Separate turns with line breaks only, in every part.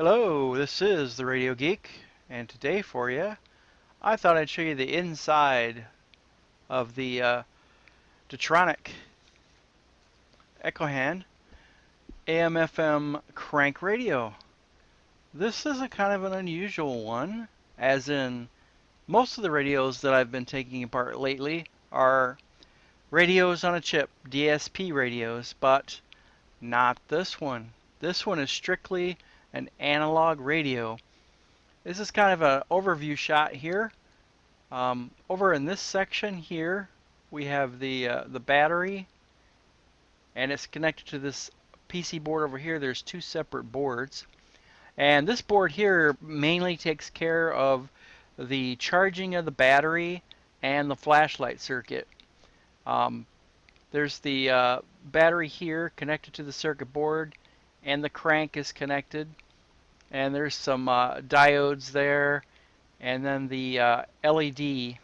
Hello, this is the Radio Geek, and today for you, I thought I'd show you the inside of the Duronic Ecohand AM/FM crank radio. This is a kind of an unusual one, as in most of the radios that I've been taking apart lately are radios on a chip, DSP radios, but not this one. This one is strictly an analog radio. This is kind of an overview shot here. Over in this section here, we have the battery, and it's connected to this PC board over here. There's two separate boards, and this board here mainly takes care of the charging of the battery and the flashlight circuit. There's the battery here connected to the circuit board, and the crank is connected, and there's some diodes there. And then the LED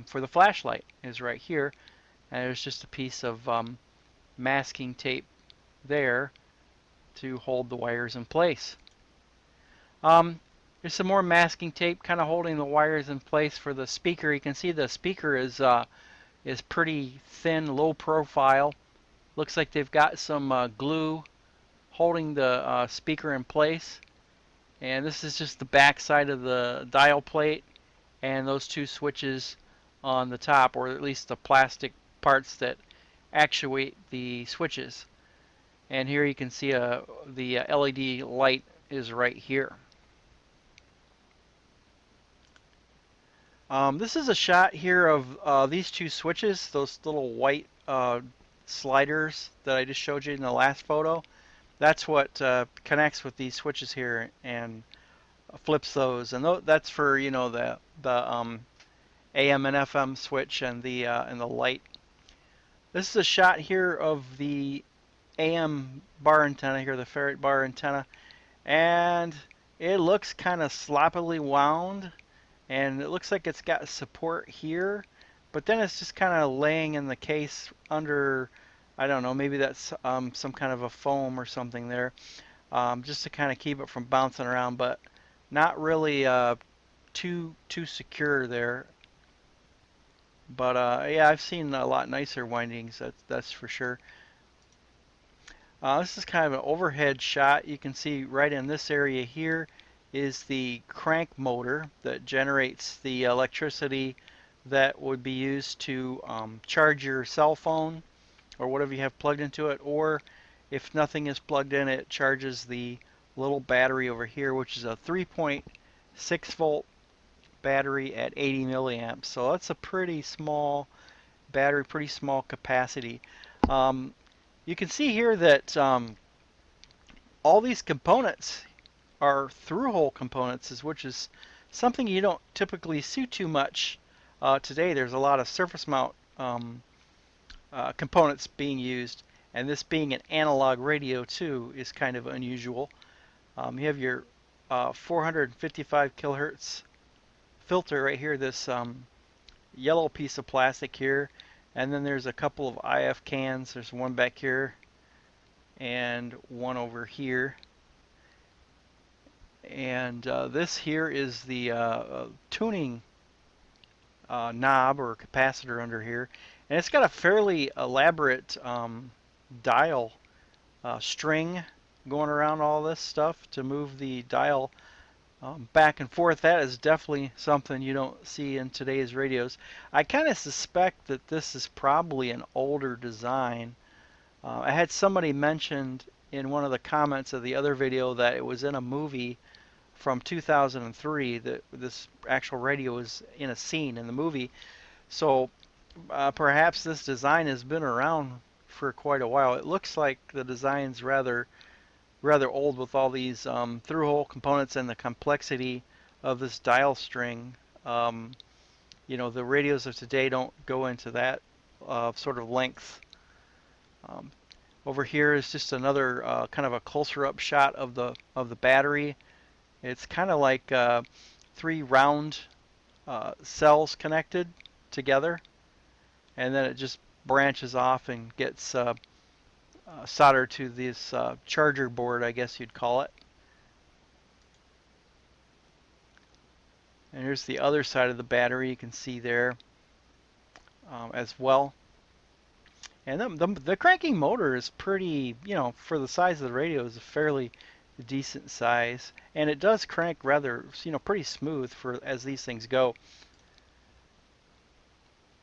for the flashlight is right here. And there's just a piece of masking tape there to hold the wires in place. There's some more masking tape kind of holding the wires in place for the speaker. You can see the speaker is pretty thin, low profile. Looks like they've got some glue holding the speaker in place. And this is just the back side of the dial plate and those two switches on the top, or at least the plastic parts that actuate the switches. And here you can see the LED light is right here. This is a shot here of these two switches, those little white sliders that I just showed you in the last photo. That's what connects with these switches here and flips those, and that's for the AM and FM switch and the light. This is a shot here of the AM bar antenna here, the ferrite bar antenna, and it looks kind of sloppily wound, and it looks like it's got support here, but then it's just kind of laying in the case under, I don't know, maybe that's some kind of a foam or something there, just to kind of keep it from bouncing around, but not really too secure there. But yeah, I've seen a lot nicer windings, that's for sure. This is kind of an overhead shot. You can see right in this area here is the crank motor that generates the electricity that would be used to charge your cell phone or whatever you have plugged into it, or if nothing is plugged in, it charges the little battery over here, which is a 3.6 volt battery at 80 milliamps. So that's a pretty small battery, pretty small capacity. You can see here that all these components are through-hole components, which is something you don't typically see too much today. There's a lot of surface mount components being used, and this being an analog radio too is kind of unusual. You have your 455 kilohertz filter right here, this yellow piece of plastic here, and then there's a couple of IF cans. There's one back here and one over here, and this here is the tuning knob or capacitor under here, and it's got a fairly elaborate dial string going around all this stuff to move the dial back and forth. That is definitely something you don't see in today's radios. I kind of suspect that this is probably an older design. I had somebody mentioned in one of the comments of the other video that it was in a movie from 2003, that this actual radio was in a scene in the movie. So perhaps this design has been around for quite a while. It looks like the design's rather old with all these through-hole components and the complexity of this dial string. The radios of today don't go into that sort of length. Over here is just another kind of a closer up shot of the battery. It's kind of like three round cells connected together, and then it just branches off and gets soldered to this charger board, I guess you'd call it. And here's the other side of the battery, you can see there as well. And the cranking motor is pretty, for the size of the radio, is a fairly decent size, and it does crank rather, pretty smooth for as these things go.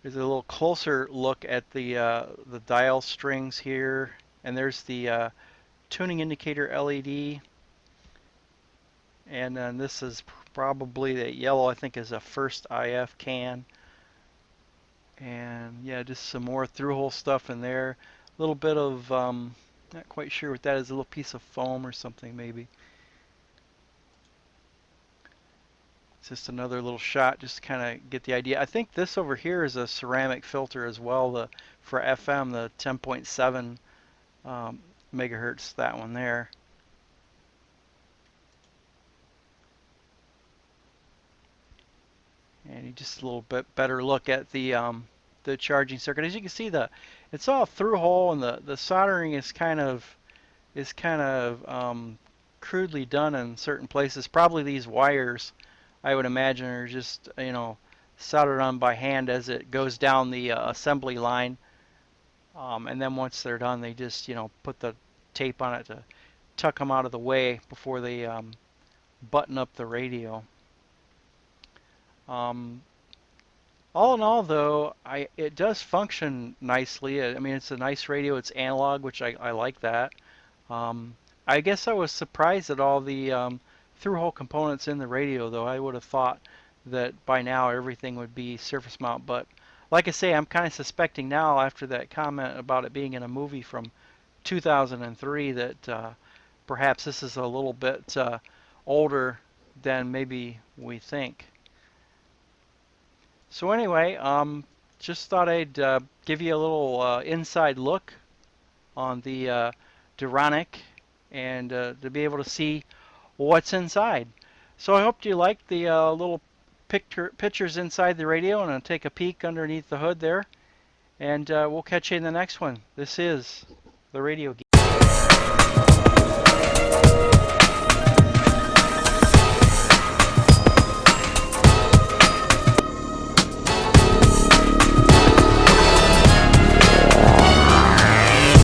There's a little closer look at the dial strings here, and there's the tuning indicator LED, and then this is probably the yellow, I think, is a first IF can. And yeah, just some more through-hole stuff in there. A little bit of, not quite sure what that is, a little piece of foam or something maybe. It's just another little shot just to kind of get the idea. I think this over here is a ceramic filter as well, for FM, the 10.7 megahertz, that one there. And just a little bit better look at the charging circuit. As you can see, it's all through hole, and the soldering is kind of crudely done in certain places. Probably these wires, I would imagine, are just soldered on by hand as it goes down the assembly line, and then once they're done, they just put the tape on it to tuck them out of the way before they button up the radio. All in all, though, it does function nicely. I mean, it's a nice radio. It's analog, which I like that. I guess I was surprised at all the through-hole components in the radio, though. I would have thought that by now everything would be surface mount. But like I say, I'm kind of suspecting now, after that comment about it being in a movie from 2003, that perhaps this is a little bit older than maybe we think. So anyway, just thought I'd give you a little inside look on the Duronic, and to be able to see what's inside. So I hope you liked the little pictures inside the radio, and I'll take a peek underneath the hood there. And we'll catch you in the next one. This is the Radio Geek.